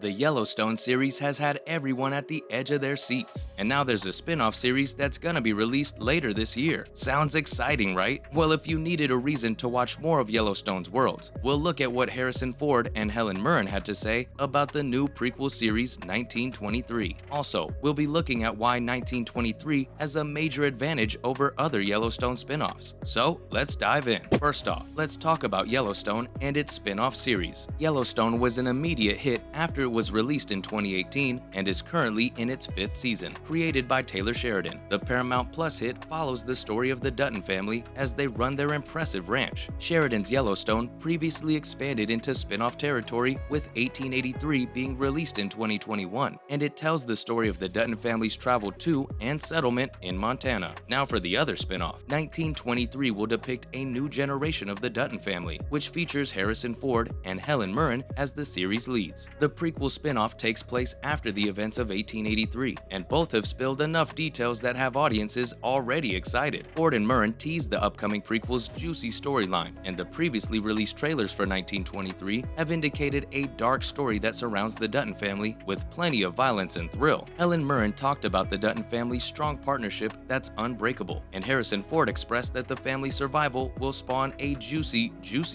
The Yellowstone series has had everyone at the edge of their seats, and now there's a spin-off series that's gonna be released later this year. Sounds exciting, right? Well, if you needed a reason to watch more of Yellowstone's worlds, we'll look at what Harrison Ford and Helen Mirren had to say about the new prequel series 1923. Also, we'll be looking at why 1923 has a major advantage over other Yellowstone spin-offs. So, let's dive in. First off, let's talk about Yellowstone and its spin-off series. Yellowstone was an immediate hit after it was released in 2018 and is currently in its 5th season. Created by Taylor Sheridan, the Paramount Plus hit follows the story of the Dutton family as they run their impressive ranch. Sheridan's Yellowstone previously expanded into spin-off territory, with 1883 being released in 2021, and it tells the story of the Dutton family's travel to and settlement in Montana. Now for the other spin-off, 1923 will depict a new generation of the Dutton family, which features Harrison Ford and Helen Mirren as the series leads. The prequel spin-off takes place after the events of 1883, and both have spilled enough details that have audiences already excited. Ford and Mirren teased the upcoming prequel's juicy storyline, and the previously released trailers for 1923 have indicated a dark story that surrounds the Dutton family with plenty of violence and thrill. Helen Mirren talked about the Dutton family's strong partnership that's unbreakable, and Harrison Ford expressed that the family's survival will spawn a juicy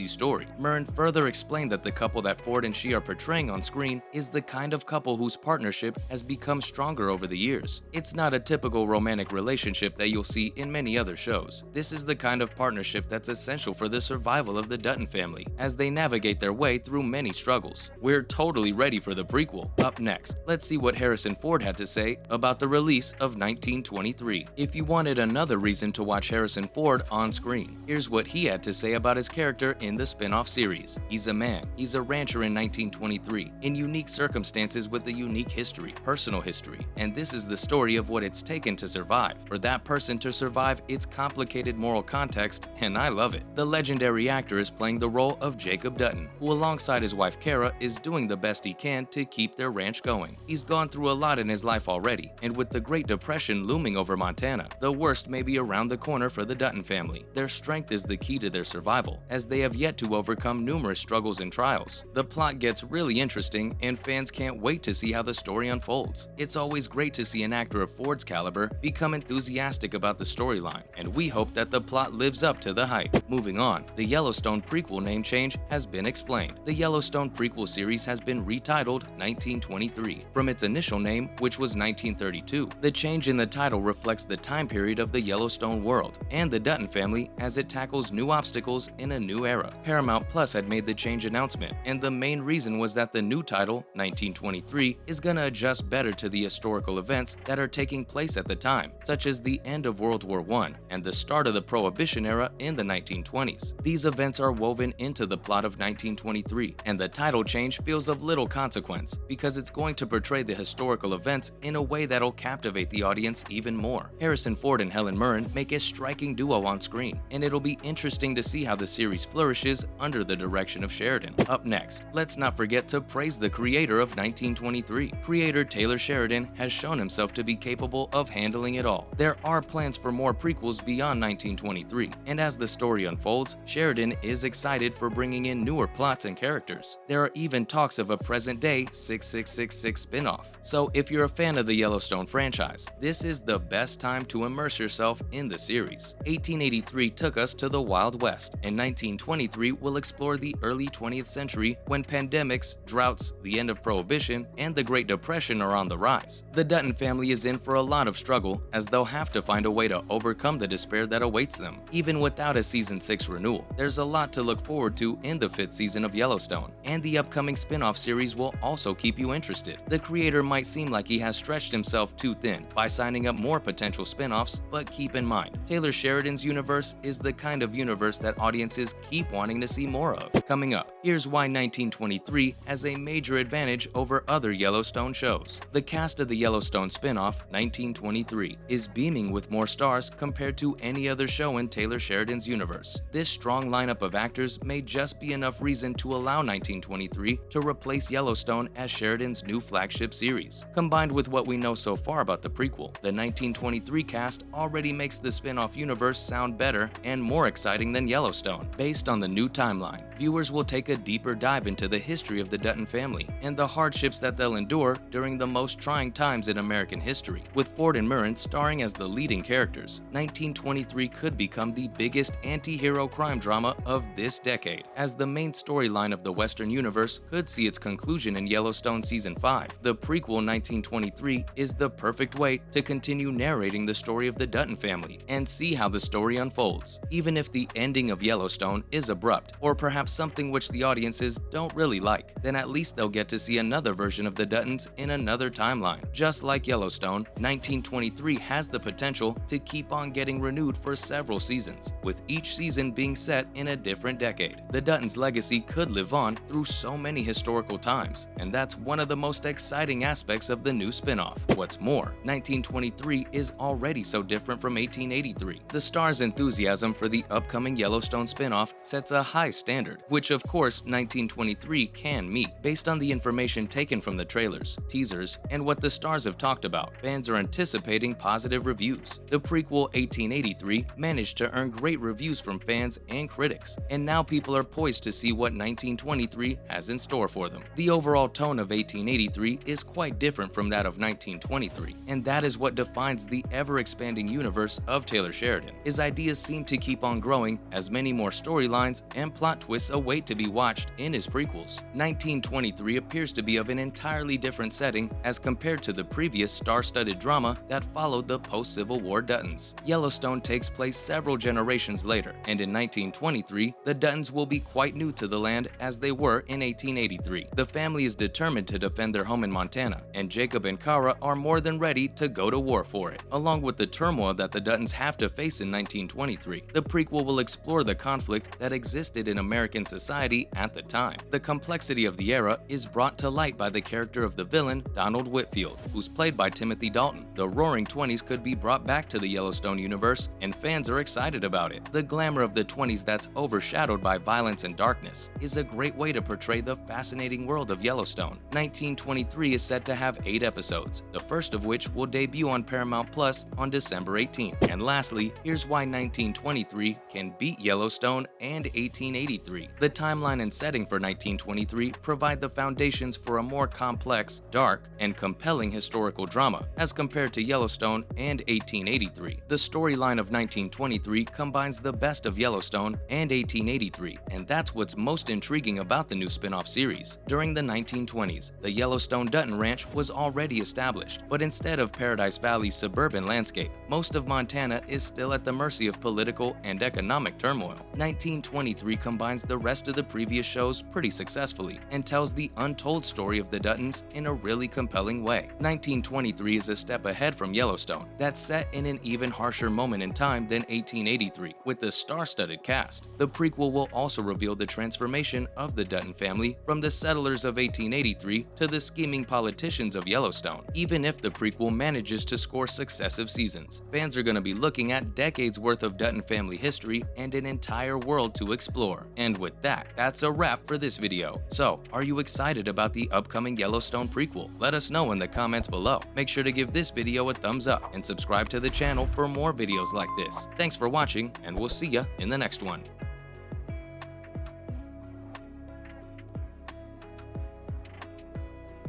story. Mirren further explained that the couple that Ford and she are portraying on screen is the kind of couple whose partnership has become stronger over the years. It's not a typical romantic relationship that you'll see in many other shows. This is the kind of partnership that's essential for the survival of the Dutton family as they navigate their way through many struggles. We're totally ready for the prequel. Up next, let's see what Harrison Ford had to say about the release of 1923. If you wanted another reason to watch Harrison Ford on screen, here's what he had to say about his character in the spin-off series. He's a man. He's a rancher in 1923, in unique circumstances with a unique history, personal history, and this is the story of what it's taken to survive. For that person to survive its complicated moral context, and I love it. The legendary actor is playing the role of Jacob Dutton, who alongside his wife Kara is doing the best he can to keep their ranch going. He's gone through a lot in his life already, and with the Great Depression looming over Montana, the worst may be around the corner for the Dutton family. Their strength is the key to their survival, as they have yet to overcome numerous struggles and trials. The plot gets really interesting, and fans can't wait to see how the story unfolds. It's always great to see an actor of Ford's caliber become enthusiastic about the storyline, and we hope that the plot lives up to the hype. Moving on, the Yellowstone prequel name change has been explained. The Yellowstone prequel series has been retitled 1923 from its initial name, which was 1932. The change in the title reflects the time period of the Yellowstone world and the Dutton family as it tackles new obstacles in a new era. Paramount Plus had made the change announcement, and the main reason was that the new title, 1923, is gonna adjust better to the historical events that are taking place at the time, such as the end of World War I and the start of the Prohibition era in the 1920s. These events are woven into the plot of 1923, and the title change feels of little consequence because it's going to portray the historical events in a way that'll captivate the audience even more. Harrison Ford and Helen Mirren make a striking duo on screen, and it'll be interesting to see how the series flourishes under the direction of Sheridan. Up next, let's not forget to praise the creator of 1923. Creator Taylor Sheridan has shown himself to be capable of handling it all. There are plans for more prequels beyond 1923, and as the story unfolds, Sheridan is excited for bringing in newer plots and characters. There are even talks of a present-day 6666 spin-off. So if you're a fan of the Yellowstone franchise, this is the best time to immerse yourself in the series. 1883 took us to the Wild West, and 1923 will explore the early 20th century when pandemics, droughts, the end of Prohibition, and the Great Depression are on the rise. The Dutton family is in for a lot of struggle as they'll have to find a way to overcome the despair that awaits them. Even without a Season 6 renewal, there's a lot to look forward to in the 5th season of Yellowstone, and the upcoming spin-off series will also keep you interested. The creator might seem like he has stretched himself too thin by signing up more potential spin-offs, but keep in mind, Taylor Sheridan's universe is the kind of universe that audiences keep wanting to see more of. Coming up, here's why 1923 has a major advantage over other Yellowstone shows. The cast of the Yellowstone spin-off, 1923, is beaming with more stars compared to any other show in Taylor Sheridan's universe. This strong lineup of actors may just be enough reason to allow 1923 to replace Yellowstone as Sheridan's new flagship series. Combined with what we know so far about the prequel, the 1923 cast already makes the spin-off universe sound better and more exciting than Yellowstone. Based on the new timeline, viewers will take a deeper dive into the history of the Dutton family and the hardships that they'll endure during the most trying times in American history. With Ford and Murren starring as the leading characters, 1923 could become the biggest anti-hero crime drama of this decade, as the main storyline of the Western universe could see its conclusion in Yellowstone Season 5. The prequel 1923 is the perfect way to continue narrating the story of the Dutton family and see how the story unfolds, even if the ending of Yellowstone is abrupt, or perhaps something which the audiences don't really like. Then at least they'll get to see another version of the Duttons in another timeline. Just like Yellowstone, 1923 has the potential to keep on getting renewed for several seasons, with each season being set in a different decade. The Duttons' legacy could live on through so many historical times, and that's one of the most exciting aspects of the new spin-off. What's more, 1923 is already so different from 1883. The star's enthusiasm for the upcoming Yellowstone spin-off sets a high standard, which of course 1923 can meet. Based on the information taken from the trailers, teasers, and what the stars have talked about, fans are anticipating positive reviews. The prequel 1883 managed to earn great reviews from fans and critics, and now people are poised to see what 1923 has in store for them. The overall tone of 1883 is quite different from that of 1923, and that is what defines the ever-expanding universe of Taylor Sheridan. His ideas seem to keep on growing as many more storylines and plot twists await to be watched in his prequels. 1923 appears to be of an entirely different setting as compared to the previous star-studded drama that followed the post-Civil War Duttons. Yellowstone takes place several generations later, and in 1923, the Duttons will be quite new to the land as they were in 1883. The family is determined to defend their home in Montana, and Jacob and Kara are more than ready to go to war for it. Along with the turmoil that the Duttons have to face in 1923, the prequel will explore the conflict that existed in American society at the time. The complexity of the era is brought to light by the character of the villain, Donald Whitfield, who's played by Timothy Dalton. The Roaring Twenties could be brought back to the Yellowstone universe, and fans are excited about it. The glamour of the 20s that's overshadowed by violence and darkness is a great way to portray the fascinating world of Yellowstone. 1923 is set to have 8 episodes, the first of which will debut on Paramount Plus on December 18th. And lastly, here's why 1923 can beat Yellowstone and 1883. The timeline and setting for 1923 provide the foundations for a more complex, dark, and compelling historical drama as compared to Yellowstone and 1883. The storyline of 1923 combines the best of Yellowstone and 1883, and that's what's most intriguing about the new spin-off series. During the 1920s, the Yellowstone Dutton Ranch was already established, but instead of Paradise Valley's suburban landscape, most of Montana is still at the mercy of political and economic turmoil. 1923 combines the rest of the previous shows pretty successfully and tells the untold story of the Duttons in a really compelling way. 1923 is a step ahead from Yellowstone, that's set in an even harsher moment in time than 1883, with the star-studded cast. The prequel will also reveal the transformation of the Dutton family from the settlers of 1883 to the scheming politicians of Yellowstone. Even if the prequel manages to score successive seasons, fans are going to be looking at decades worth of Dutton family history and an entire world to explore. And with that, that's a wrap for this video. So, are you excited about the upcoming Yellowstone prequel? Let us know in the comments below. Make sure to give this video a thumbs up and subscribe to the channel for more videos like this. Thanks for watching, and we'll see ya in the next one.